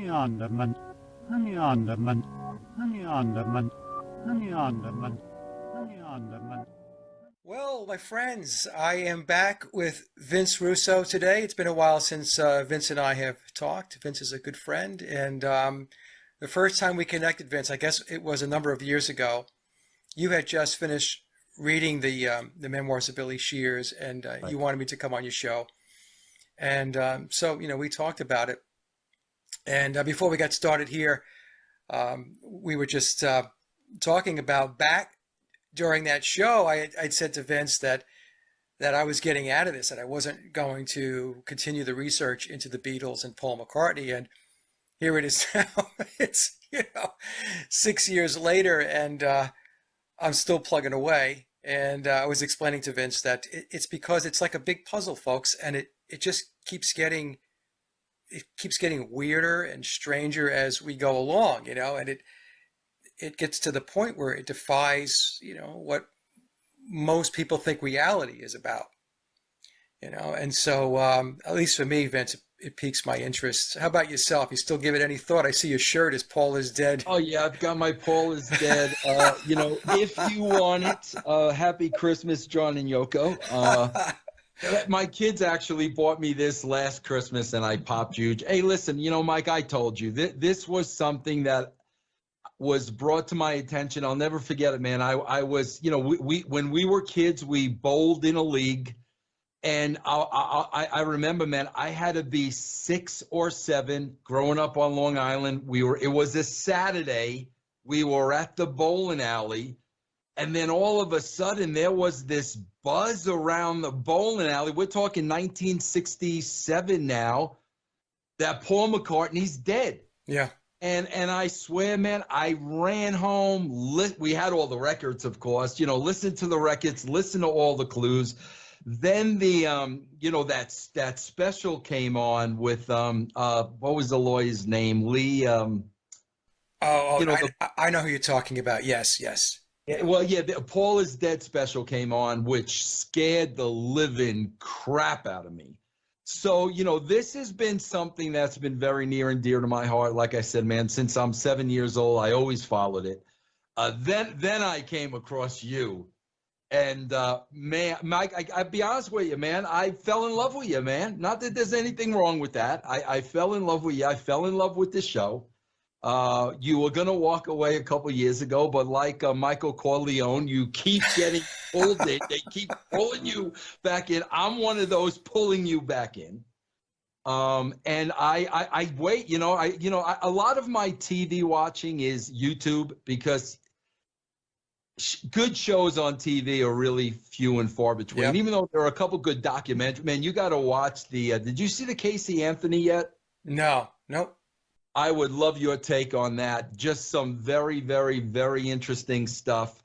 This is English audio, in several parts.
Honeyonderman, honeyonderman, honeyonderman, honeyonderman, honeyonderman. Well, my friends, I am back with Vince Russo today. It's been a while since Vince and I have talked. Vince is a good friend, and the first time we connected, Vince, I guess it was a number of years ago. You had just finished reading the memoirs of Billy Shears, and Right. you wanted me to come on your show, and so we talked about it. And before we got started here, we were just talking about back during that show. I'd said to Vince that I was getting out of this, that I wasn't going to continue the research into the Beatles and Paul McCartney. And here it is now. It's 6 years later, and I'm still plugging away. And I was explaining to Vince that it's because it's like a big puzzle, folks, and it just keeps getting weirder and stranger as we go along, and it gets to the point where it defies, what most people think reality is about, and so at least for me, Vince, it piques my interest. How about yourself? You still give it any thought? I see your shirt is Paul is Dead. Oh yeah, I've got my Paul is Dead. If you want it, Happy Christmas, John and Yoko. My kids actually bought me this last Christmas, and I popped huge. Hey, listen, Mike, I told you this was something that was brought to my attention. I'll never forget it, man. I was, we when we were kids, we bowled in a league, and I remember, man, I had to be 6 or 7 growing up on Long Island. It was a Saturday. We were at the bowling alley. And then all of a sudden, there was this buzz around the bowling alley. We're talking 1967 now, that Paul McCartney's dead. Yeah. And I swear, man, I ran home. We had all the records, of course. Listen to the records, listen to all the clues. Then that special came on with what was the lawyer's name? Lee. I know who you're talking about. Yes, yes. Yeah, well, yeah, the Paul is Dead special came on, which scared the living crap out of me. So, this has been something that's been very near and dear to my heart. Like I said, man, since I'm 7 years old, I always followed it. Then I came across you. And, man, Mike, I'll be honest with you, man, I fell in love with you, man. Not that there's anything wrong with that. I fell in love with you. I fell in love with the show. You were going to walk away a couple years ago, but like Michael Corleone, you keep getting pulled in. They keep pulling you back in. I'm one of those pulling you back in. And I wait, a lot of my TV watching is YouTube, because good shows on TV are really few and far between. Yep. Even though there are a couple good documentaries, man, you got to watch did you see the Casey Anthony yet? No, nope. I would love your take on that. Just some very, very, very interesting stuff.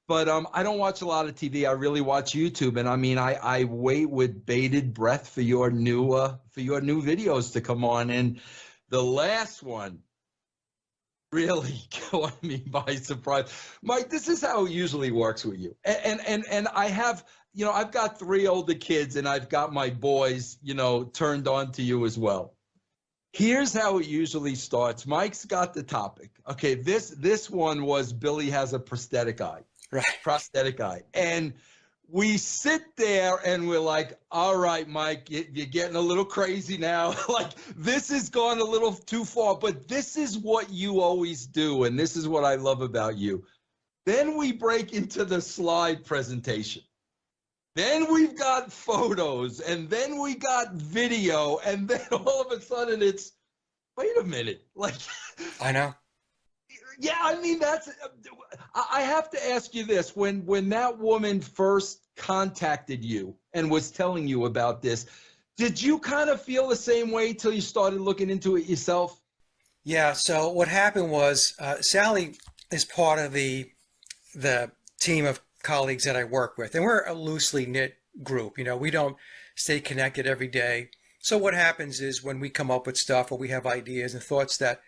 But I don't watch a lot of TV. I really watch YouTube, and I mean, I wait with bated breath for your new videos to come on. And the last one really caught me by surprise. Mike, this is how it usually works with you. And I have, I've got 3 older kids, and I've got my boys, turned on to you as well. Here's how it usually starts. Mike's got the topic. Okay, this one was Billy has a prosthetic eye. Right. Prosthetic eye. And we sit there and we're like, all right, Mike, you're getting a little crazy now. Like, this has gone a little too far, but this is what you always do, and this is what I love about you. Then we break into the slide presentation. Then we've got photos, and then we got video, and then all of a sudden it's, wait a minute. Like, I know. yeah, I mean, I have to ask you this. When that woman first contacted you and was telling you about this, did you kind of feel the same way till you started looking into it yourself? Yeah, so what happened was Sally is part of the team of colleagues that I work with, and we're a loosely knit group. We don't stay connected every day. So what happens is when we come up with stuff, or we have ideas and thoughts that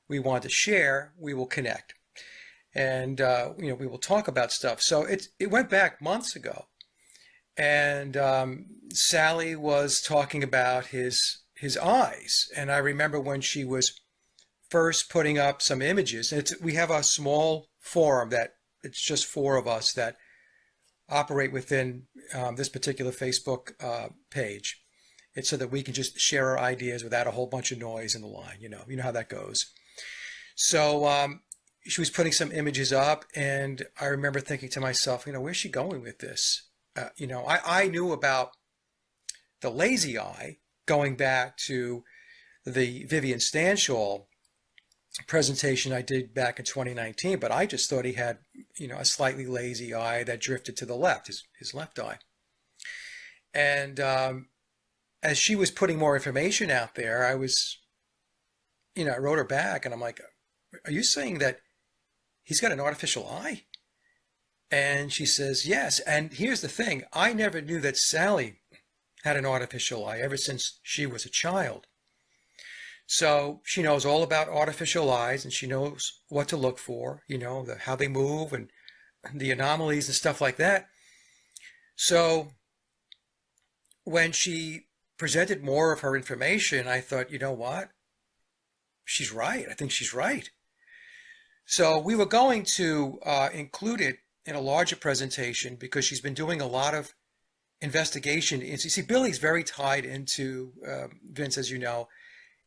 we want to share, we will connect, and we will talk about stuff. So it went back months ago, and Sally was talking about his eyes, and I remember when she was first putting up some images. We have a small forum that it's just 4 of us that operate within this particular Facebook page. It's so that we can just share our ideas without a whole bunch of noise in the line. You know how that goes. So she was putting some images up, and I remember thinking to myself, where's she going with this? I knew about the lazy eye going back to the Vivian Stanshall presentation I did back in 2019, but I just thought he had, a slightly lazy eye that drifted to the left, his left eye. And as she was putting more information out there, I was, I wrote her back and I'm like, are you saying that he's got an artificial eye? And she says, yes. And here's the thing. I never knew that Sally had an artificial eye ever since she was a child. So she knows all about artificial eyes, and she knows what to look for, how they move and the anomalies and stuff like that. So when she presented more of her information, I thought, you know what? She's right. I think she's right. So we were going to include it in a larger presentation because she's been doing a lot of investigation. You see, Billy's very tied into, Vince, as you know,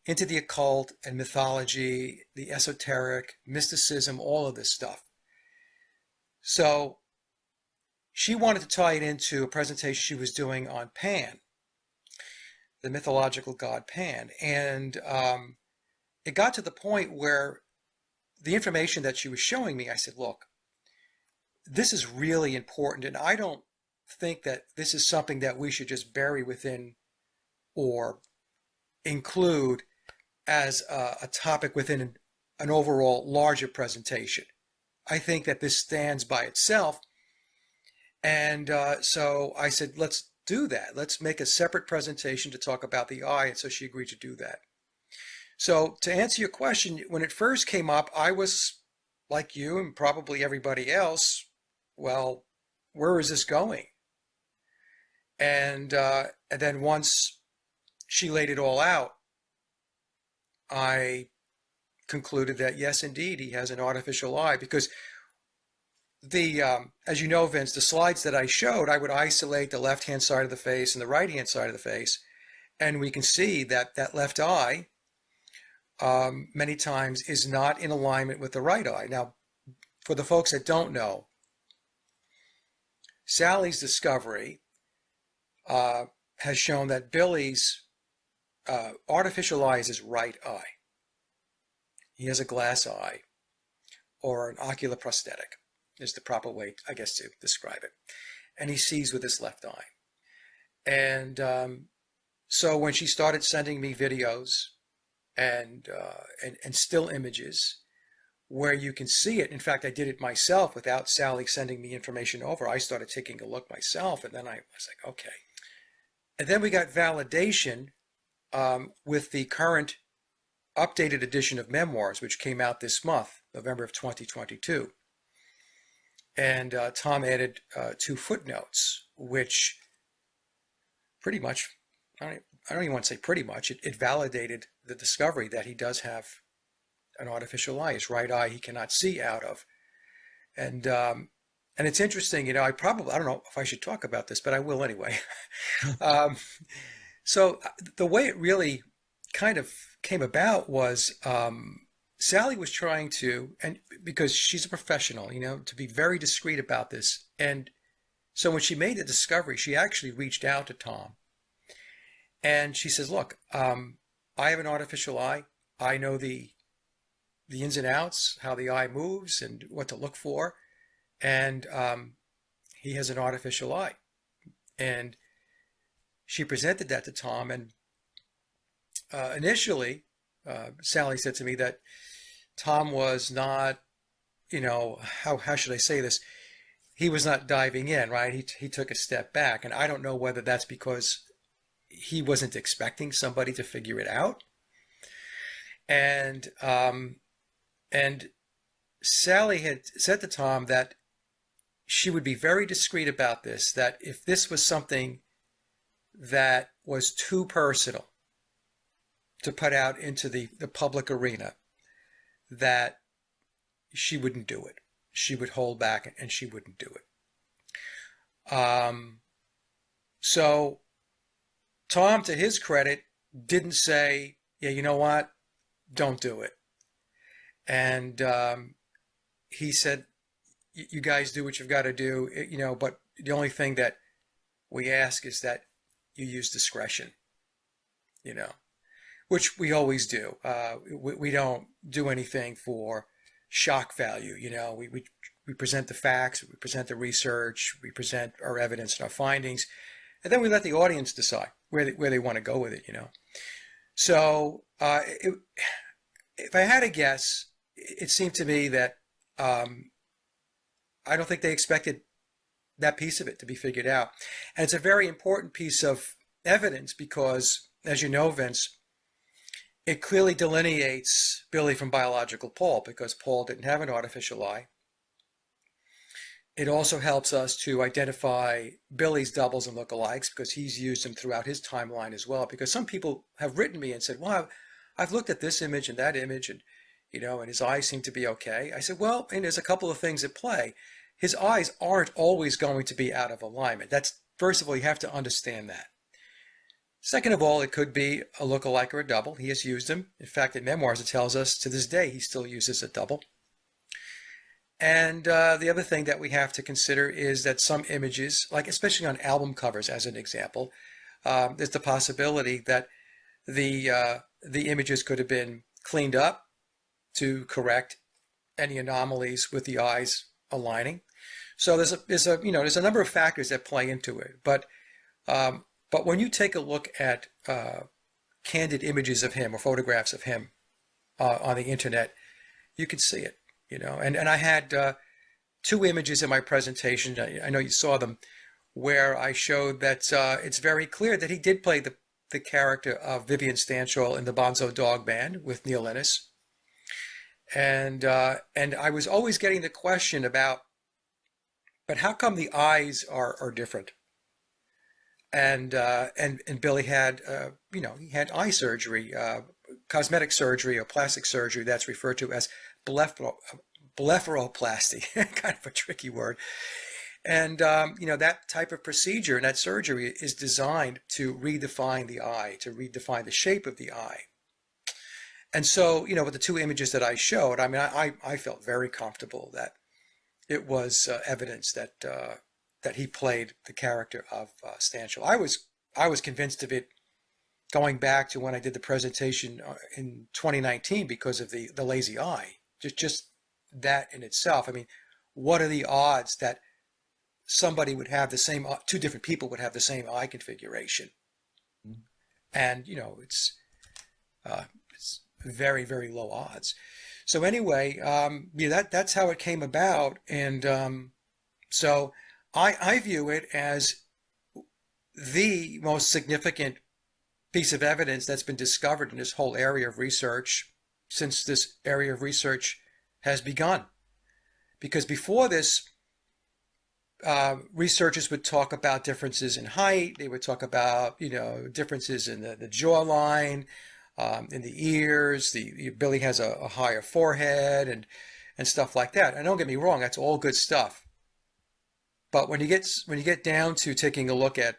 into the occult and mythology, the esoteric, mysticism, all of this stuff. So she wanted to tie it into a presentation she was doing on Pan, the mythological god Pan. And it got to the point where the information that she was showing me, I said, look, this is really important. And I don't think that this is something that we should just bury within or include as a topic within an overall larger presentation. I think that this stands by itself. And so I said, let's do that. Let's make a separate presentation to talk about the eye. And so she agreed to do that. So to answer your question, when it first came up, I was like you and probably everybody else, well, where is this going? And then once she laid it all out, I concluded that yes, indeed, he has an artificial eye, because as you know, Vince, the slides that I showed, I would isolate the left-hand side of the face and the right-hand side of the face, and we can see that that left eye many times is not in alignment with the right eye. Now, for the folks that don't know, Sally's discovery has shown that Billy's artificial eye is his right eye. He has a glass eye, or an ocular prosthetic is the proper way, I guess, to describe it. And he sees with his left eye. And so when she started sending me videos and still images where you can see it, in fact, I did it myself without Sally sending me information over. I started taking a look myself, and then I was like, okay. And then we got validation with the current updated edition of Memoirs, which came out this month, November of 2022. And Tom added 2 footnotes, which pretty much, I don't even want to say pretty much, it validated the discovery that he does have an artificial eye. His right eye he cannot see out of. And it's interesting, I don't know if I should talk about this, but I will anyway. So the way it really kind of came about was Sally was trying to, and because she's a professional, to be very discreet about this. And so when she made the discovery, she actually reached out to Tom. And she says, look, I have an artificial eye. I know the ins and outs, how the eye moves and what to look for. And he has an artificial eye. And she presented that to Tom. And initially, Sally said to me that Tom was not, how should I say this? He was not diving in, right? He took a step back. And I don't know whether that's because he wasn't expecting somebody to figure it out. And Sally had said to Tom that she would be very discreet about this, that if this was something that was too personal to put out into the public arena, that she wouldn't do it. She would hold back and she wouldn't do it. So Tom, to his credit, didn't say, yeah, you know what? Don't do it. And he said, you guys do what you've got to do, but the only thing that we ask is that you use discretion, which we always do. We don't do anything for shock value. We present the facts, we present the research, we present our evidence and our findings, and then we let the audience decide where they want to go with it. So if I had to guess, it seemed to me that I don't think they expected that piece of it to be figured out. And it's a very important piece of evidence because, as you know, Vince, it clearly delineates Billy from biological Paul because Paul didn't have an artificial eye. It also helps us to identify Billy's doubles and lookalikes because he's used them throughout his timeline as well. Because some people have written me and said, well, I've looked at this image and that image and his eyes seem to be okay. I said, well, and there's a couple of things at play. His eyes aren't always going to be out of alignment. That's, first of all, you have to understand that. Second of all, it could be a lookalike or a double. He has used them. In fact, in memoirs, it tells us to this day he still uses a double. And the other thing that we have to consider is that some images, like especially on album covers as an example, there's the possibility that the images could have been cleaned up to correct any anomalies with the eyes aligning. So there's a number of factors that play into it. But when you take a look at candid images of him or photographs of him on the internet, you can see it. And I had 2 images in my presentation. I know you saw them, where I showed that it's very clear that he did play the character of Vivian Stanshall in the Bonzo Dog Band with Neil Innes. And I was always getting the question about, but how come the eyes are different? And Billy had he had eye surgery, cosmetic surgery or plastic surgery that's referred to as blepharoplasty, kind of a tricky word. And that type of procedure and that surgery is designed to redefine the eye, to redefine the shape of the eye. And so, with the 2 images that I showed, I mean, I felt very comfortable that it was evidence that he played the character of Stanshall. I was convinced of it going back to when I did the presentation in 2019 because of the lazy eye. Just that in itself. I mean, what are the odds that somebody would have the same, 2 different people would have the same eye configuration? And it's very, very low odds. So anyway, that's how it came about. And so I view it as the most significant piece of evidence that's been discovered in this whole area of research since this area of research has begun. Because before this, researchers would talk about differences in height. They would talk about, differences in the jawline, in the ears. Billy has a higher forehead and stuff like that. And don't get me wrong, that's all good stuff. But when you get down to taking a look at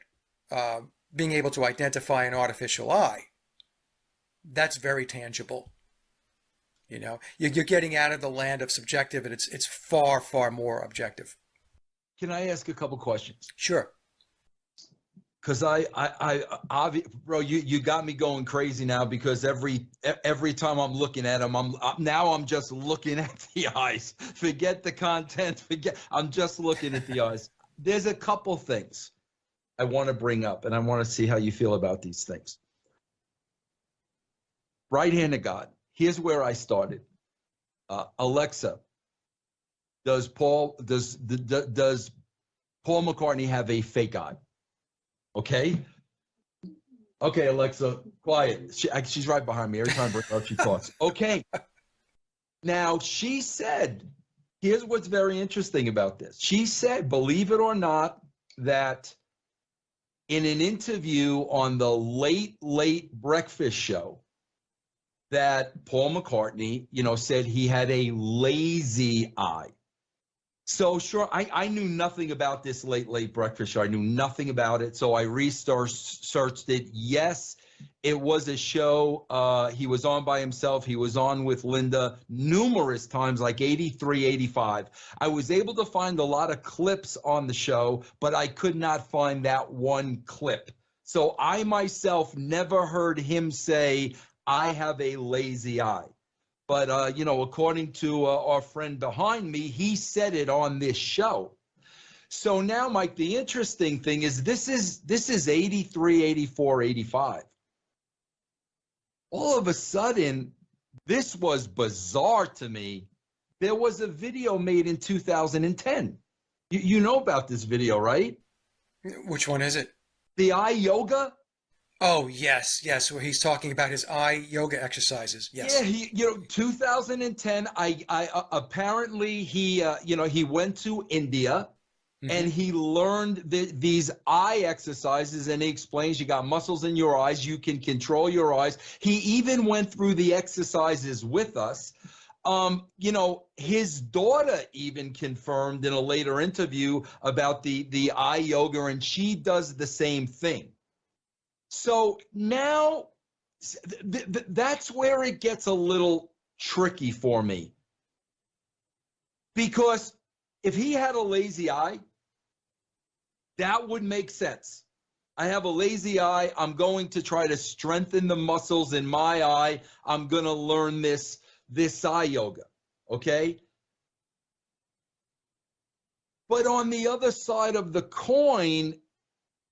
being able to identify an artificial eye, that's very tangible. You're getting out of the land of subjective, and it's far, far more objective. Can I ask a couple questions? Sure. Because bro, you got me going crazy now, because every time I'm looking at them, I'm just looking at the eyes. Forget the content. I'm just looking at the eyes. There's a couple things I want to bring up, and I want to see how you feel about these things. Right hand of God. Here's where I started. Alexa, does Paul McCartney have a fake eye? Okay, Alexa, quiet. She's right behind me. Every time I bring her up, she talks. Okay. Now, she said, here's what's very interesting about this. She said, believe it or not, that in an interview on the late breakfast show, that Paul McCartney, said he had a lazy eye. So sure, I knew nothing about this late breakfast show. I knew nothing about it. So I researched it. Yes, it was a show. He was on by himself. He was on with Linda numerous times, like 83, 85. I was able to find a lot of clips on the show, but I could not find that one clip. So I myself never heard him say, I have a lazy eye. But, according to our friend behind me, he said it on this show. So now, Mike, the interesting thing is this is 83, 84, 85. All of a sudden, this was bizarre to me. There was a video made in 2010. You know about this video, right? Which one is it? The eye yoga. Oh, yes, where he's talking about his eye yoga exercises. Yes. Yeah, 2010. I apparently he went to India, and he learned these eye exercises, and he explains you got muscles in your eyes, you can control your eyes. He even went through the exercises with us. His daughter even confirmed in a later interview about the eye yoga, and she does the same thing. So now that's where it gets a little tricky for me. Because if he had a lazy eye, that would make sense. I have a lazy eye. I'm going to try to strengthen the muscles in my eye. I'm going to learn this eye yoga, okay? But on the other side of the coin,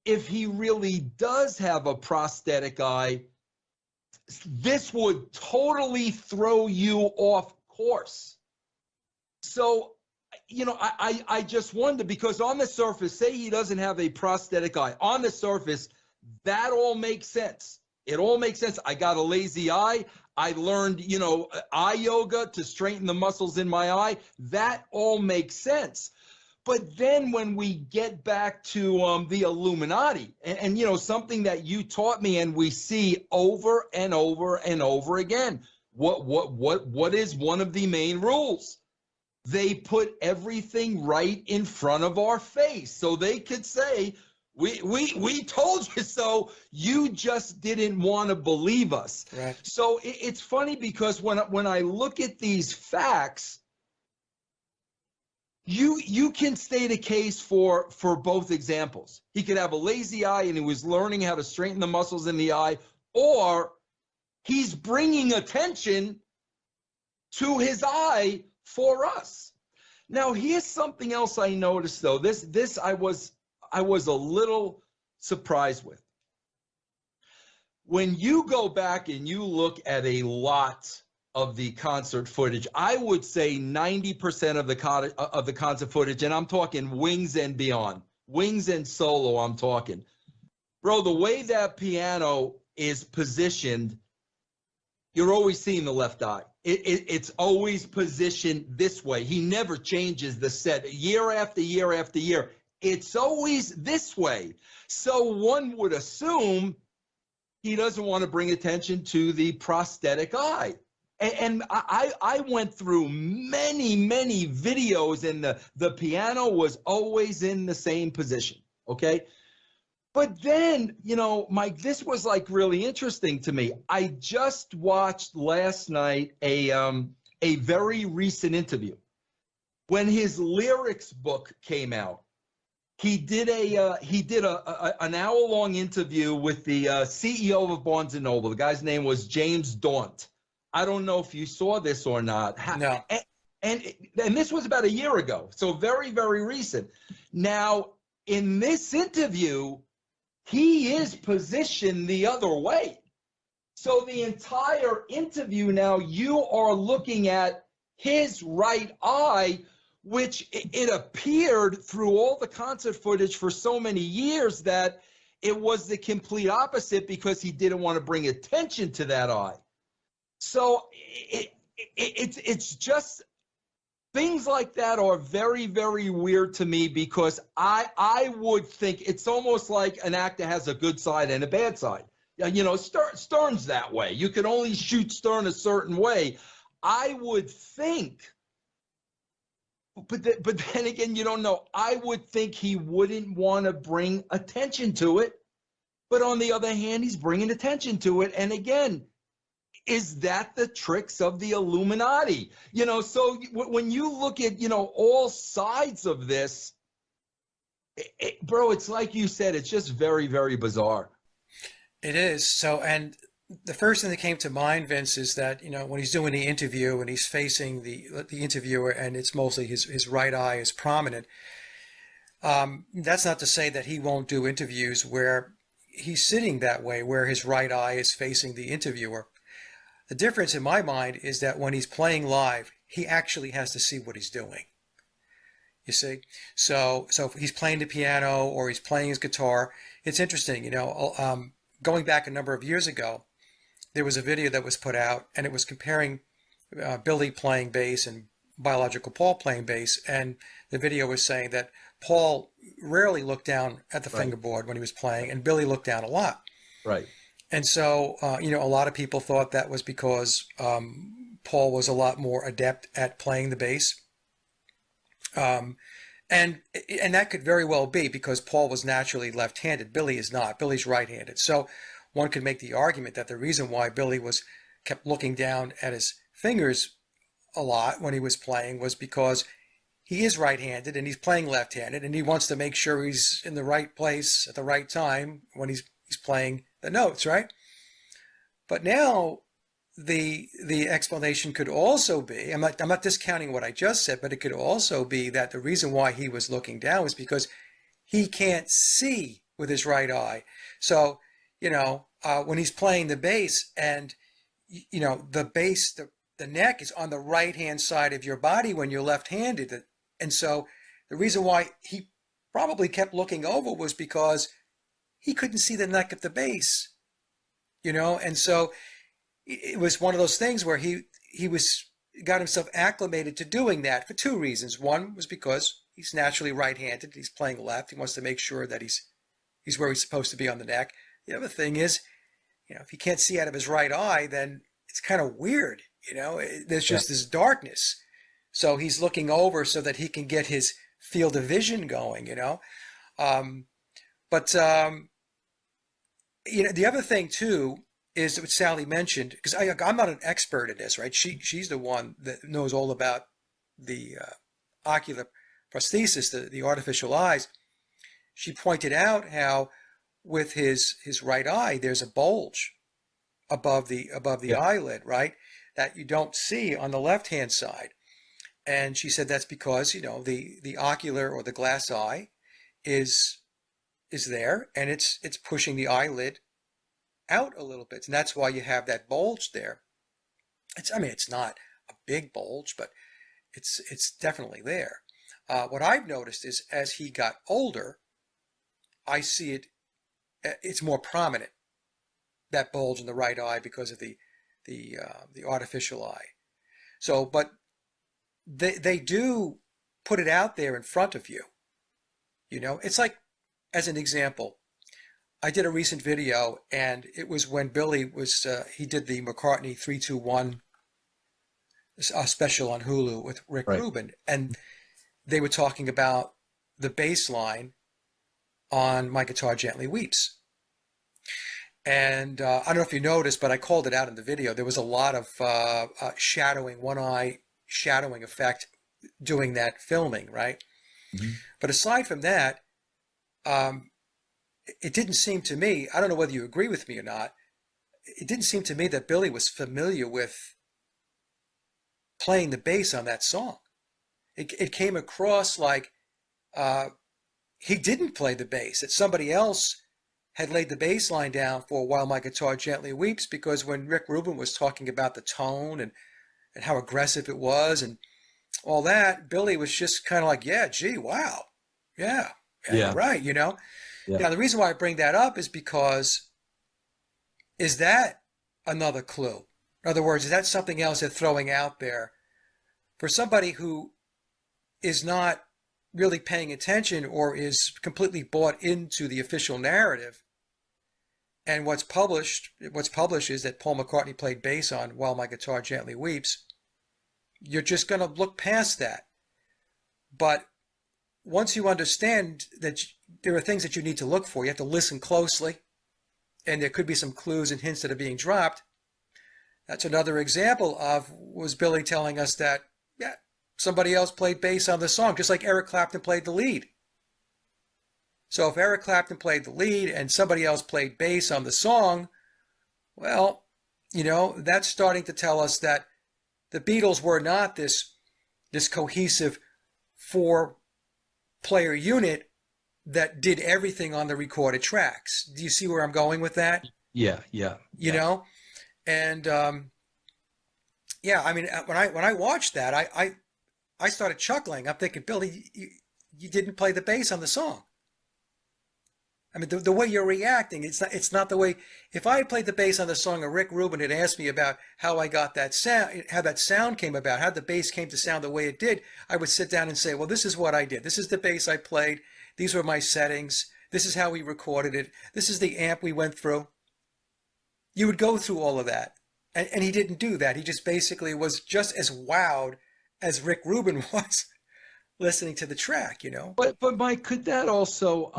if he really does have a prosthetic eye, this would totally throw you off course. So, I just wonder, because on the surface, say he doesn't have a prosthetic eye. On the surface, that all makes sense. It all makes sense. I got a lazy eye. I learned, eye yoga to straighten the muscles in my eye. That all makes sense. But then when we get back to the Illuminati, and something that you taught me and we see over and over and over again, what is one of the main rules? They put everything right in front of our face, so they could say, we told you so. You just didn't want to believe us. Right. So it's funny, because when I look at these facts, you can state a case for both examples. He could have a lazy eye and he was learning how to straighten the muscles in the eye, or he's bringing attention to his eye for us. Now, here's something else I noticed, though. This I was a little surprised with. When you go back and you look at a lot of the concert footage, I would say 90% of the concert footage, and I'm talking Wings and beyond, Wings and solo, I'm talking. Bro, the way that piano is positioned, you're always seeing the left eye. It's always positioned this way. He never changes the set year after year after year. It's always this way. So one would assume he doesn't want to bring attention to the prosthetic eye. And I went through many videos, and the piano was always in the same position, okay? But then, Mike, this was like really interesting to me. I just watched last night a very recent interview. When his lyrics book came out, he did an hour-long interview with the CEO of Barnes & Noble. The guy's name was James Daunt. I don't know if you saw this or not. No. And this was about a year ago, so very, very recent. Now, in this interview, he is positioned the other way. So the entire interview now, you are looking at his right eye, which it appeared through all the concert footage for so many years that it was the complete opposite, because he didn't want to bring attention to that eye. So it's just, things like that are very, very weird to me, because I would think it's almost like an actor has a good side and a bad side. Stern's that way. You can only shoot Stern a certain way. I would think, but then again, you don't know. I would think he wouldn't want to bring attention to it. But on the other hand, he's bringing attention to it. And again, is that the tricks of the Illuminati? So when you look at, all sides of this, bro, it's like you said, it's just very, very bizarre. It is. So, and the first thing that came to mind, Vince, is that, when he's doing the interview and he's facing the interviewer and it's mostly his right eye is prominent. That's not to say that he won't do interviews where he's sitting that way, where his right eye is facing the interviewer. The difference in my mind is that when he's playing live, he actually has to see what he's doing. You see? So if he's playing the piano or he's playing his guitar, it's interesting, going back a number of years ago, there was a video that was put out and it was comparing Billy playing bass and biological Paul playing bass. And the video was saying that Paul rarely looked down at the fingerboard when he was playing, and Billy looked down a lot. Right. And so, a lot of people thought that was because Paul was a lot more adept at playing the bass. And that could very well be because Paul was naturally left-handed. Billy is not. Billy's right-handed. So one could make the argument that the reason why Billy kept looking down at his fingers a lot when he was playing was because he is right-handed and he's playing left-handed, and he wants to make sure he's in the right place at the right time when he's playing the notes, right? But now the explanation could also be, I'm not discounting what I just said, but it could also be that the reason why he was looking down was because he can't see with his right eye. So, when he's playing the bass and, the bass, the neck is on the right-hand side of your body when you're left-handed. And so the reason why he probably kept looking over was because he couldn't see the neck of the bass, and so it was one of those things where he got himself acclimated to doing that for two reasons. One was because he's naturally right-handed. He's playing left. He wants to make sure that he's where he's supposed to be on the neck. The other thing is, if he can't see out of his right eye, then it's kind of weird. There's just this darkness. So he's looking over so that he can get his field of vision going, But the other thing too is what Sally mentioned, because I'm not an expert in this, right? She's the one that knows all about the ocular prosthesis, the artificial eyes. She pointed out how with his right eye, there's a bulge above the eyelid, right? That you don't see on the left-hand side. And she said that's because, the ocular or the glass eye is there, and it's pushing the eyelid out a little bit. And that's why you have that bulge there. It's not a big bulge, but it's definitely there. What I've noticed is as he got older, I see it's more prominent, that bulge in the right eye, because of the artificial eye. So, but they do put it out there in front of you. It's like, as an example, I did a recent video, and it was when Billy was, he did the McCartney 3-2-1 special on Hulu with Rick Rubin, and they were talking about the bass line on My Guitar Gently Weeps. And I don't know if you noticed, but I called it out in the video. There was a lot of shadowing, one eye shadowing effect doing that filming, right? Mm-hmm. But aside from that, it didn't seem to me, I don't know whether you agree with me or not, it didn't seem to me that Billy was familiar with playing the bass on that song. It came across like he didn't play the bass, that somebody else had laid the bass line down for While My Guitar Gently Weeps, because when Rick Rubin was talking about the tone and how aggressive it was and all that, Billy was just kind of like, yeah, gee, wow. Yeah, right, Yeah. Now, the reason why I bring that up is because, is that another clue? In other words, is that something else they're throwing out there for somebody who is not really paying attention or is completely bought into the official narrative? and what's published is that Paul McCartney played bass on While My Guitar Gently Weeps, you're just going to look past that. But once you understand that there are things that you need to look for, you have to listen closely, and there could be some clues and hints that are being dropped. That's another example of was Billy telling us that, yeah, somebody else played bass on the song, just like Eric Clapton played the lead. So if Eric Clapton played the lead and somebody else played bass on the song, well, that's starting to tell us that the Beatles were not this cohesive four-player unit that did everything on the recorded tracks. Do you see where I'm going with that? Yeah. You know? And yeah, I mean, when I watched that, I started chuckling. I'm thinking, Billy, you didn't play the bass on the song. I mean, the way you're reacting, it's not the way. If I had played the bass on the song and Rick Rubin had asked me about how I got that sound, how that sound came about, how the bass came to sound the way it did, I would sit down and say, well, this is what I did. This is the bass I played. These were my settings. This is how we recorded it. This is the amp we went through. You would go through all of that. And he didn't do that. He just basically was just as wowed as Rick Rubin was listening to the track, But Mike, could that also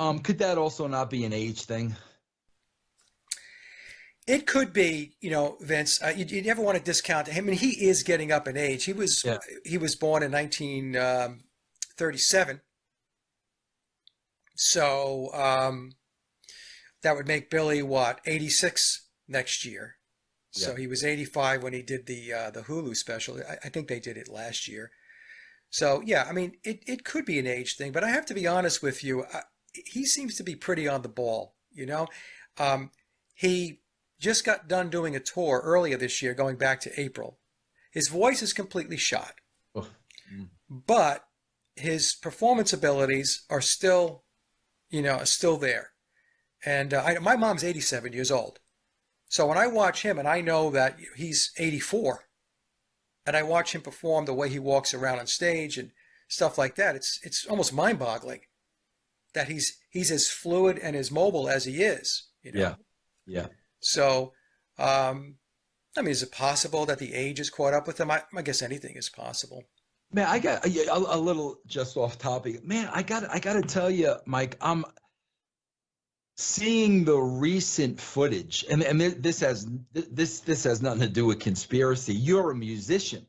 not be an age thing? It could be, Vince. You never want to discount him. I mean, he is getting up in age. He was born in 1937, so that would make Billy 86 next year. So Yeah. he was 85 when he did the Hulu special. I think they did it last year. So yeah, I mean, it could be an age thing, but I have to be honest with you. He seems to be pretty on the ball. He just got done doing a tour earlier this year, going back to April. His voice is completely shot, but his performance abilities are still there. And my mom's 87 years old. So when I watch him and I know that he's 84, and I watch him perform the way he walks around on stage and stuff like that, it's almost mind-boggling that he's as fluid and as mobile as he is. Yeah. So, I mean, is it possible that the age has caught up with him? I guess anything is possible. Man, I got a little just off topic. Man, I got to tell you, Mike, I'm seeing the recent footage, and this has nothing to do with conspiracy. You're a musician.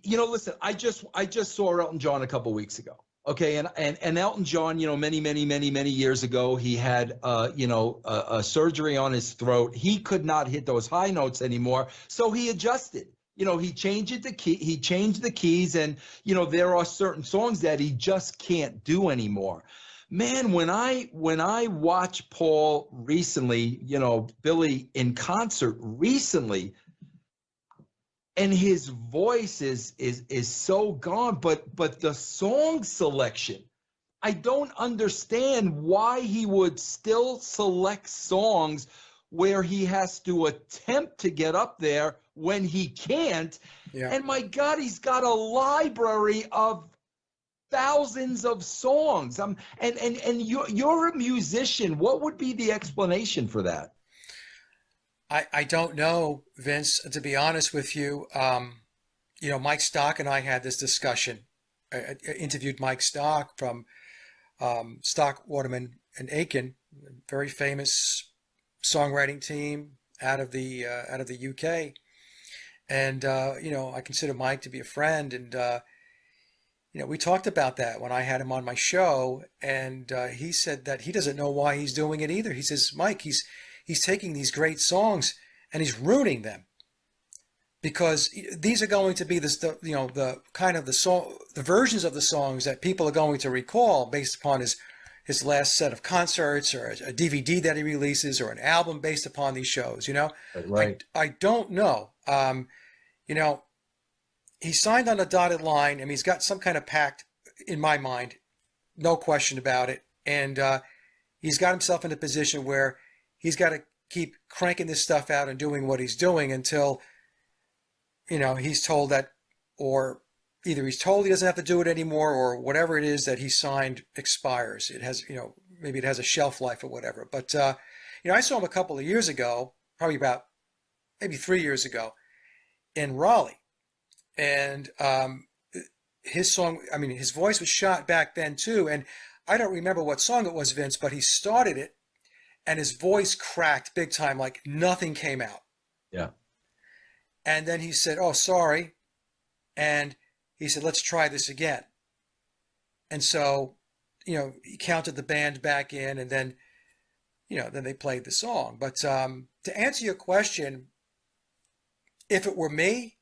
Listen, I just saw Elton John a couple weeks ago. Okay, and Elton John, many years ago, he had a surgery on his throat. He could not hit those high notes anymore, so he adjusted. He changed the keys, and there are certain songs that he just can't do anymore. Man, when I watch Paul recently, Billy in concert recently, and his voice is so gone, but the song selection, I don't understand why he would still select songs where he has to attempt to get up there when he can't. Yeah. And my God, he's got a library of thousands of songs. And you're a musician. What would be the explanation for that? I don't know, Vince, to be honest with you. Mike Stock and I had this discussion. I interviewed Mike Stock from Stock, Waterman and Aiken, a very famous songwriting team out of the UK. And I consider Mike to be a friend, and we talked about that when I had him on my show, and he said that he doesn't know why he's doing it either. He says, Mike, he's taking these great songs and he's ruining them, because these are going to be the kind of the versions of the songs that people are going to recall based upon his last set of concerts, or a DVD that he releases, or an album based upon these shows. Right. I don't know. He signed on a dotted line. I mean, he's got some kind of pact in my mind, no question about it. And he's got himself in a position where he's got to keep cranking this stuff out and doing what he's doing until, he's told that, or either he's told he doesn't have to do it anymore, or whatever it is that he signed expires. It has, maybe it has a shelf life or whatever. But I saw him a couple of years ago, probably about maybe 3 years ago in Raleigh. And his song, I mean, his voice was shot back then too. And I don't remember what song it was, Vince, but he started it and his voice cracked big time, like nothing came out. Yeah. And then he said, "Oh, sorry." And he said, "Let's try this again." And so, he counted the band back in, and then, then they played the song. But to answer your question, if it were me,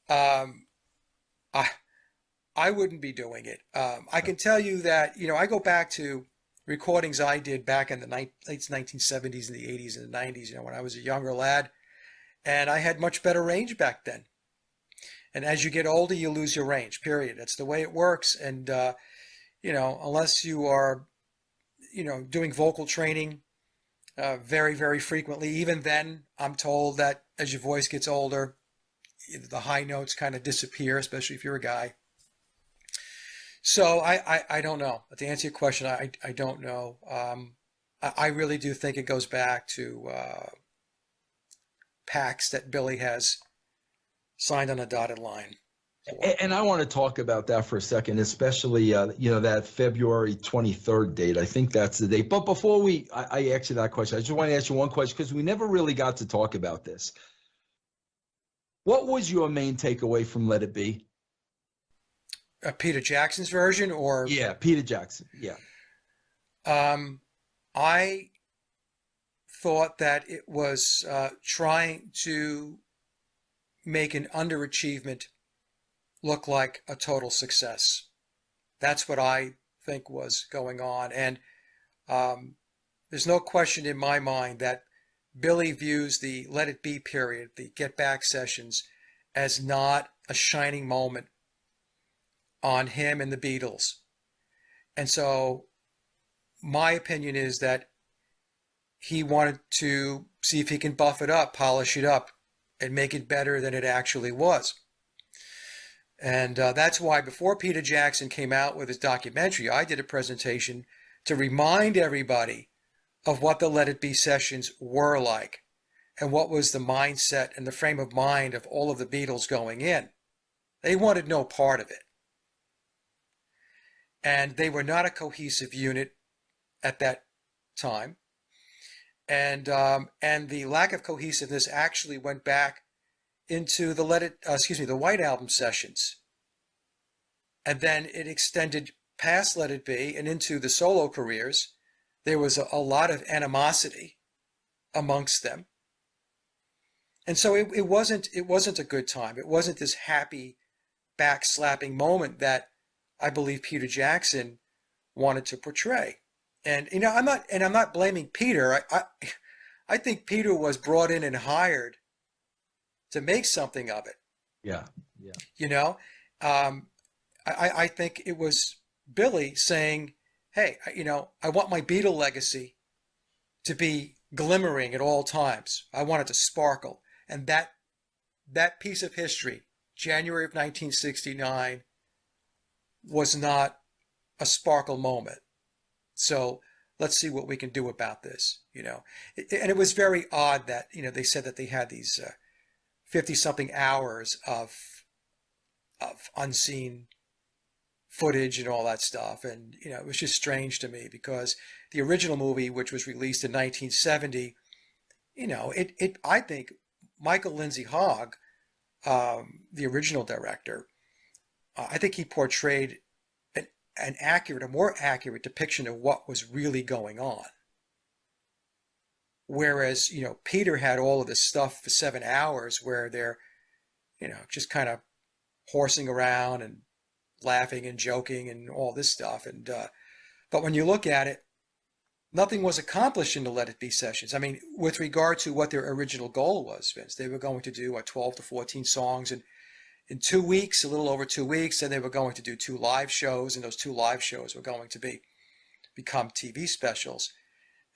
um, I I wouldn't be doing it. I can tell you that, I go back to recordings I did back in the late 1970s and the 80s and the 90s, when I was a younger lad, and I had much better range back then. And as you get older, you lose your range, period. That's the way it works. And, unless you are, doing vocal training very, very frequently, even then, I'm told that as your voice gets older, the high notes kind of disappear, especially if you're a guy. So I don't know. But to answer your question, I don't know. I really do think it goes back to pacts that Billy has signed on a dotted line. And I want to talk about that for a second, especially, that February 23rd date. I think that's the date. But before I ask you that question, I just want to ask you one question because we never really got to talk about this. What was your main takeaway from Let It Be? Peter Jackson's version, or Yeah, Peter Jackson. Yeah. I thought that it was trying to make an underachievement look like a total success. That's what I think was going on. And there's no question in my mind that Billy views the Let It Be period, the Get Back sessions, as not a shining moment on him and the Beatles. And so my opinion is that he wanted to see if he can buff it up, polish it up, and make it better than it actually was. And that's why before Peter Jackson came out with his documentary, I did a presentation to remind everybody of what the Let It Be sessions were like and what was the mindset and the frame of mind of all of the Beatles going in. They wanted no part of it. And they were not a cohesive unit at that time. And the lack of cohesiveness actually went back into the the White Album sessions. And then it extended past Let It Be and into the solo careers. There was a lot of animosity amongst them. And so it wasn't a good time. It wasn't this happy backslapping moment that I believe Peter Jackson wanted to portray. And I'm not blaming Peter. I think Peter was brought in and hired to make something of it. Yeah. Yeah. I think it was Billy saying, "Hey, I want my Beatle legacy to be glimmering at all times. I want it to sparkle." And that piece of history, January of 1969, was not a sparkle moment. So let's see what we can do about this, And it was very odd that, they said that they had these 50-something hours of unseen footage and all that stuff. And, it was just strange to me because the original movie, which was released in 1970, I think Michael Lindsay Hogg, the original director, I think he portrayed a more accurate depiction of what was really going on. Whereas, Peter had all of this stuff for 7 hours where they're, just kind of horsing around and laughing and joking and all this stuff. And but when you look at it, nothing was accomplished in the Let It Be sessions. I mean, with regard to what their original goal was, Vince, they were going to do 12 to 14 songs in 2 weeks, a little over 2 weeks, and they were going to do 2 live shows, and those 2 live shows were going to become TV specials.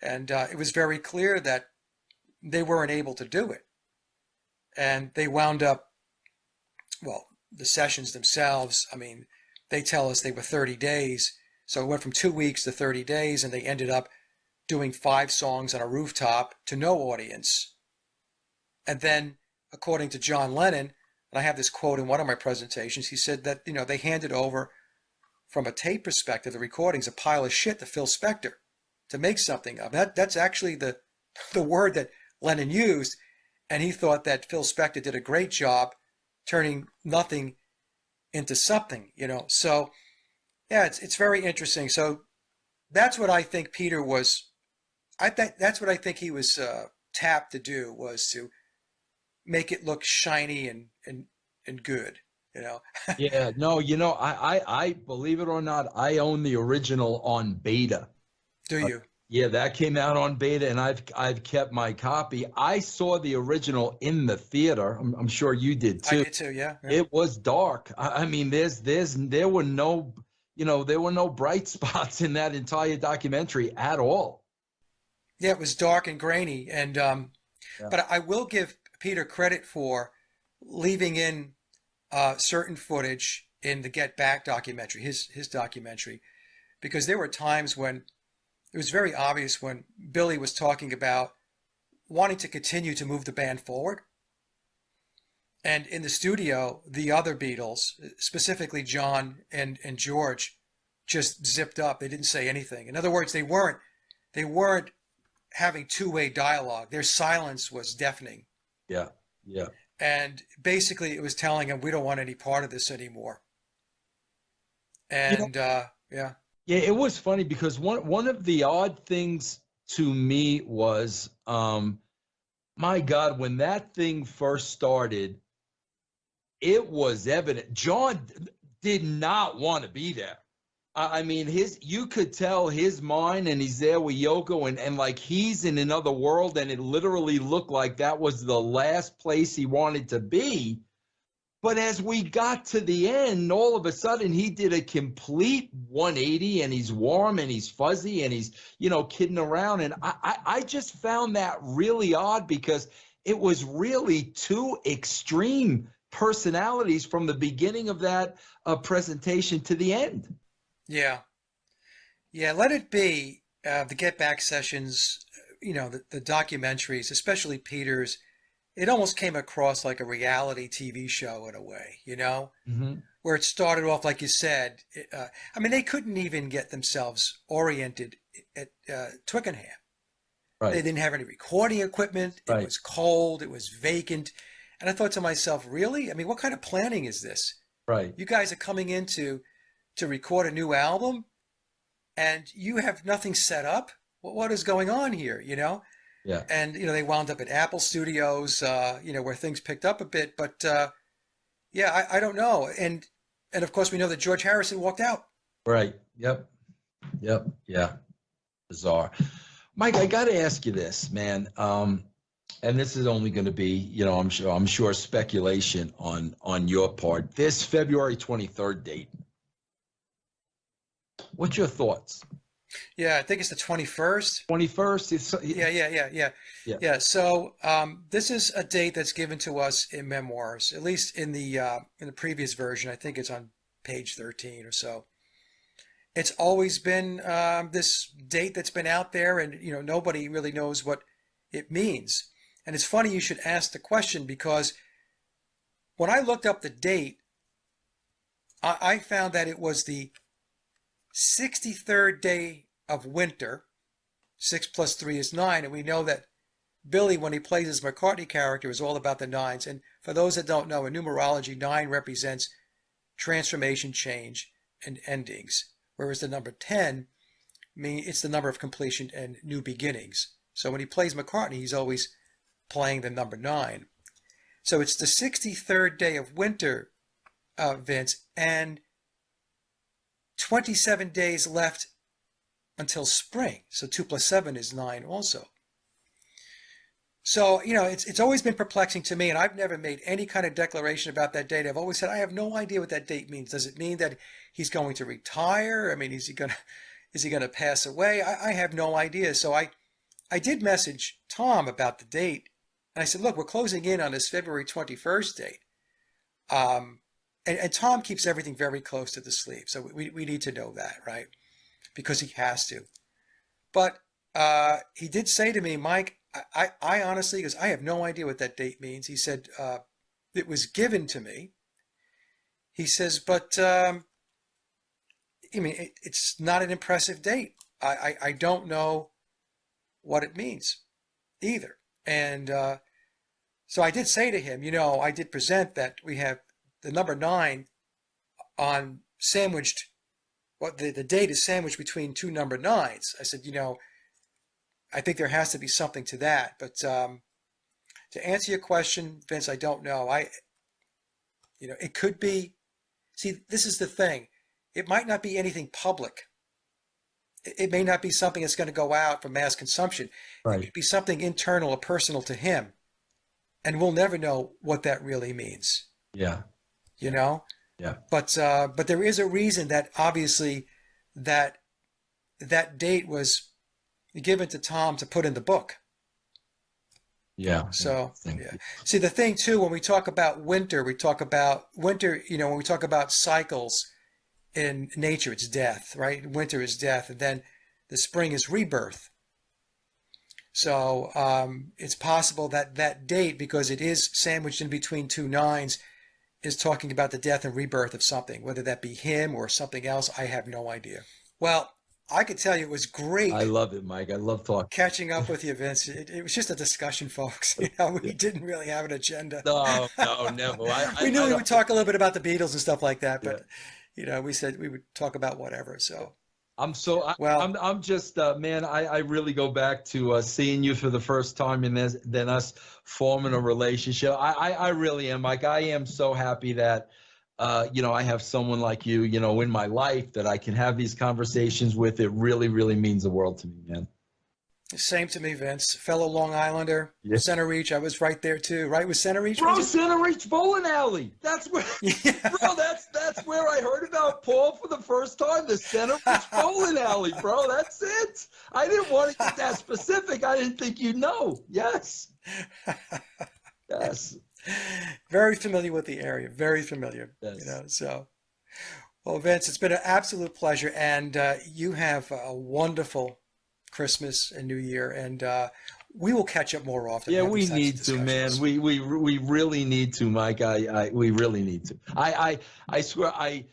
And it was very clear that they weren't able to do it. And they wound up, well, the sessions themselves, I mean, they tell us they were 30 days. So it went from 2 weeks to 30 days, and they ended up doing 5 songs on a rooftop to no audience. And then, according to John Lennon, and I have this quote in one of my presentations, he said that, they handed over, from a tape perspective, the recordings, a pile of shit to Phil Spector to make something of. That's actually the word that Lennon used, and he thought that Phil Spector did a great job turning nothing into something, So, yeah, it's very interesting. So that's what I think Peter was. That's what I think he was tapped to do, was to make it look shiny and good, Yeah, no, I believe it or not, I own the original on beta. Do you? Yeah, that came out on beta, and I've kept my copy. I saw the original in the theater. I'm sure you did too. I did too. Yeah. It was dark. I mean, there were no, there were no bright spots in that entire documentary at all. Yeah, it was dark and grainy, and Yeah. but I will give Peter credit for leaving in certain footage in the Get Back documentary, his documentary, because there were times when it was very obvious when Billy was talking about wanting to continue to move the band forward. And in the studio, the other Beatles, specifically John and George, just zipped up. They didn't say anything. In other words, they weren't having two-way dialogue. Their silence was deafening. Yeah. Yeah. And basically, it was telling them, we don't want any part of this anymore. You know, And yeah. Yeah, it was funny because one of the odd things to me was, my God, when that thing first started, it was evident. John did not want to be there. I mean, you could tell his mind, and he's there with Yoko, and like he's in another world, and it literally looked like that was the last place he wanted to be. But as we got to the end, all of a sudden he did a complete 180, and he's warm and he's fuzzy and he's, kidding around. And I just found that really odd because it was really two extreme personalities from the beginning of that presentation to the end. Yeah. Yeah. Let it be the Get Back sessions, the documentaries, especially Peter's. It almost came across like a reality TV show in a way, Mm-hmm. where it started off, like you said. I mean, they couldn't even get themselves oriented at Twickenham. Right. They didn't have any recording equipment. It Right. was cold. It was vacant. And I thought to myself, really? I mean, what kind of planning is this? Right. You guys are coming in to record a new album and you have nothing set up? What is going on here, Yeah. And, they wound up at Apple Studios, where things picked up a bit. But, yeah, I don't know. And of course, we know that George Harrison walked out. Right. Yep. Yep. Yeah. Bizarre. Mike, I got to ask you this, man. And this is only going to be, I'm sure speculation on your part. This February 23rd date. What's your thoughts? Yeah, I think it's the 21st. 21st? Yeah. So this is a date that's given to us in memoirs, at least in the previous version. I think it's on page 13 or so. It's always been this date that's been out there, and nobody really knows what it means. And it's funny you should ask the question, because when I looked up the date, I found that it was the 63rd day of winter. 6 plus 3 is 9, and we know that Billy, when he plays his McCartney character, is all about the nines. And for those that don't know, in numerology, 9 represents transformation, change, and endings, whereas the number 10 it's the number of completion and new beginnings. So when he plays McCartney, he's always playing the number 9. So it's the 63rd day of winter, Vince, and 27 days left until spring. So 2 plus 7 is 9 also. So, it's always been perplexing to me, and I've never made any kind of declaration about that date. I've always said I have no idea what that date means. Does it mean that he's going to retire? I mean, is he going to pass away? I have no idea. So I did message Tom about the date, and I said, look, we're closing in on this February 21st date. And Tom keeps everything very close to the sleeve, so we need to know that, right? Because he has to. But he did say to me, Mike, I honestly, because I have no idea what that date means. He said, it was given to me. He says, but I mean, it's not an impressive date. I don't know what it means either. And so I did say to him, I did present that we have the number 9 on sandwiched, well, the date is sandwiched between two number 9s. I said, I think there has to be something to that. But to answer your question, Vince, I don't know. It could be, see, this is the thing. It might not be anything public. It may not be something that's going to go out for mass consumption. Right. It could be something internal or personal to him. And we'll never know what that really means. Yeah. Yeah. But there is a reason that obviously that date was given to Tom to put in the book. Yeah. So, yeah. See, the thing too, when we talk about winter, when we talk about cycles in nature, it's death, right? Winter is death, and then the spring is rebirth. So it's possible that that date, because it is sandwiched in between two 9s, is talking about the death and rebirth of something, whether that be him or something else. I have no idea. Well, I could tell you it was great. I love it, Mike. I love talking. Catching up with you, Vince. It was just a discussion, folks. We didn't really have an agenda. No, never. We knew we would talk a little bit about the Beatles and stuff like that, but we said we would talk about whatever. So I'm just man. I really go back to seeing you for the first time, and then us forming a relationship. I really am, Mike. I am so happy that I have someone like you, in my life that I can have these conversations with. It really, really means the world to me, man. Same to me, Vince. Fellow Long Islander, Yeah. Center Reach. I was right there too. Right with Center Reach, Bro, Center Reach Bowling Alley. That's where, bro. That's where I heard about Paul for the first time. The Center Reach Bowling Alley, bro. That's it. I didn't want to get that specific. I didn't think you'd know. Yes. Yes. Very familiar with the area. Very familiar. Yes. So. Well, Vince, it's been an absolute pleasure, and you have a wonderful Christmas and New Year, and we will catch up more often. Yeah, we need to, man. We really need to, Mike. We really need to. I swear, I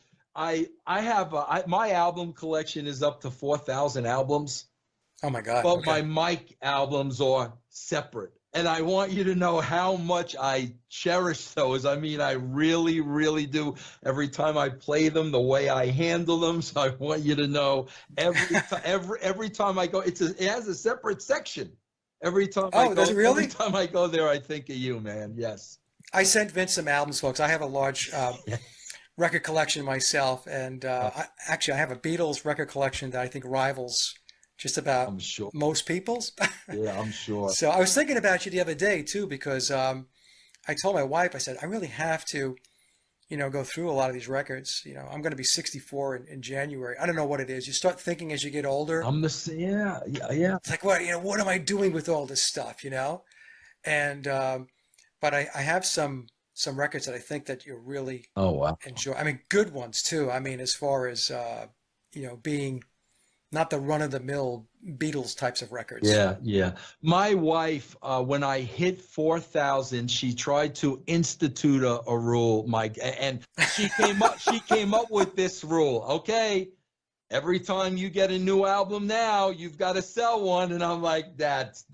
have my album collection is up to 4,000 albums. Oh my God! But Okay. my Mike albums are separate, and I want you to know how much I cherish those. I mean, I really, really do. Every time I play them, the way I handle them. So I want you to know every time I go, it has a separate section. Every time does it really? Every time I go there, I think of you, man. Yes. I sent Vince some albums, folks. I have a large record collection myself, and I have a Beatles record collection that I think rivals just about most people's. Yeah, I'm sure. So I was thinking about you the other day too, because I told my wife, I said, I really have to, go through a lot of these records. I'm going to be 64 in January. I don't know what it is. You start thinking as you get older. Yeah. It's like, what am I doing with all this stuff, And, but I have some records that I think that you'll really enjoy. I mean, good ones too. I mean, as far as, being not the run-of-the-mill Beatles types of records. Yeah. My wife, when I hit 4,000, she tried to institute a rule, Mike, and she came up with this rule. Okay, every time you get a new album now, you've got to sell one, and I'm like, that's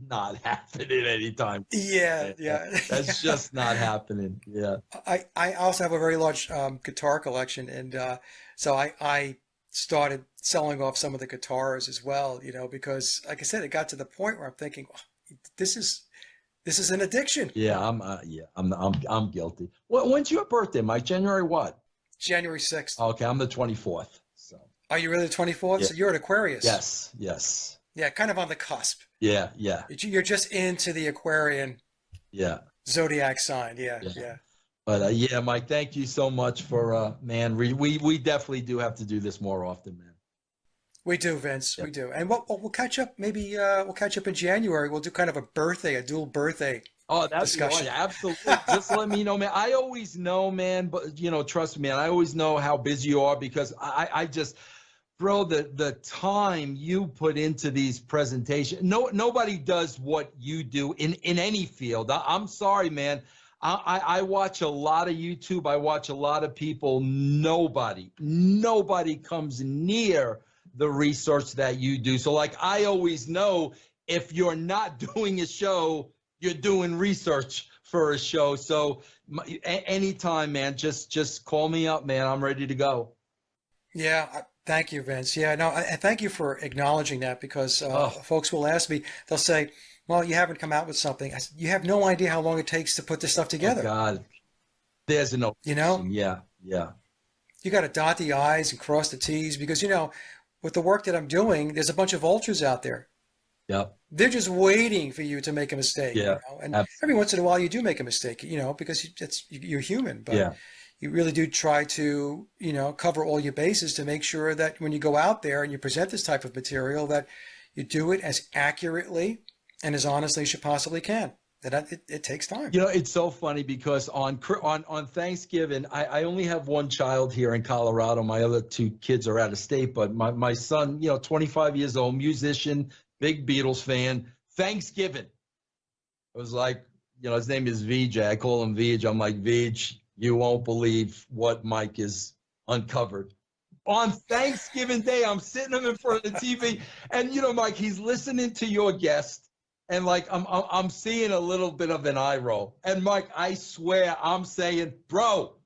not happening anytime. Yeah. That's just not happening. Yeah. I also have a very large guitar collection, and so I started selling off some of the guitars as well, because like I said, it got to the point where I'm thinking, this is an addiction. Yeah, I'm guilty. When's your birthday, Mike? January what? January 6th. Okay, I'm the 24th. So. Are you really the 24th? Yeah. So you're an Aquarius. Yes. Yeah, kind of on the cusp. Yeah. You're just into the Aquarian zodiac sign. Yeah. But Mike, thank you so much for man. We definitely do have to do this more often, man. We do, Vince. Yep. We do, and we'll catch up. Maybe we'll catch up in January. We'll do kind of a dual birthday. Oh, that's discussion. Absolutely. Just let me know, man. I always know, man. But trust me, man. I always know how busy you are because I just bro, the time you put into these presentations, nobody does what you do in any field. I'm sorry, man. I watch a lot of YouTube. I watch a lot of people. Nobody comes near the research that you do. So like, I always know if you're not doing a show, you're doing research for a show. So anytime, man, just call me up, man. I'm ready to go. Yeah, thank you, Vince. Yeah, no, I thank you for acknowledging that because folks will ask me, they'll say, well, you haven't come out with something. I said, you have no idea how long it takes to put this stuff Oh together. God, there's an You know, ocean. Yeah. you got to dot the I's and cross the T's because, with the work that I'm doing, there's a bunch of vultures out there. Yep. They're just waiting for you to make a mistake. Yeah. And Absolutely. every once in a while you do make a mistake, because you're human, but Yeah. you really do try to, cover all your bases to make sure that when you go out there and you present this type of material, that you do it as accurately and as honestly as you possibly can. That it takes time. It's so funny because on Thanksgiving, I only have one child here in Colorado. My other two kids are out of state, but my son, 25 years old, musician, big Beatles fan. Thanksgiving, it was like, his name is VJ. I call him VJ. I'm like, VJ, you won't believe what Mike is uncovered. On Thanksgiving Day, I'm sitting him in front of the TV, and Mike, he's listening to your guest. And like I'm seeing a little bit of an eye roll. And Mike, I swear I'm saying, bro,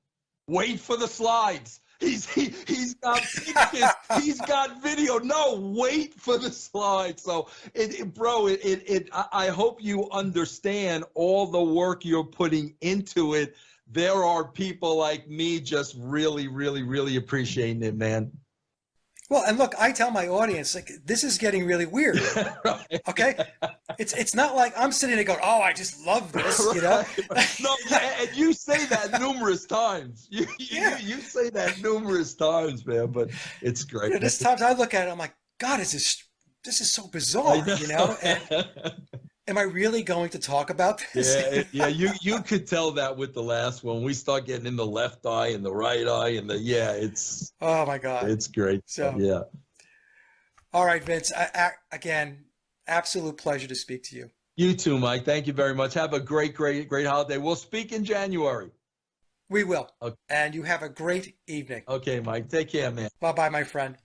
wait for the slides. He's got pictures, he's got video. No, wait for the slides. So I hope you understand all the work you're putting into it. There are people like me just really, really, really appreciating it, man. Well, and look, I tell my audience, like, this is getting really weird. Right. Okay? It's not like I'm sitting there going, oh, I just love this, No, and you say that numerous times. You say that numerous times, man, but it's great. There's times I look at it, I'm like, God, this is so bizarre, And am I really going to talk about this? Yeah, you could tell that with the last one. We start getting in the left eye and the right eye and it's oh my God. It's great. So yeah. All right, Vince. Again, absolute pleasure to speak to you. You too, Mike. Thank you very much. Have a great holiday. We'll speak in January. We will. Okay. And you have a great evening. Okay, Mike. Take care, man. Bye-bye, my friend.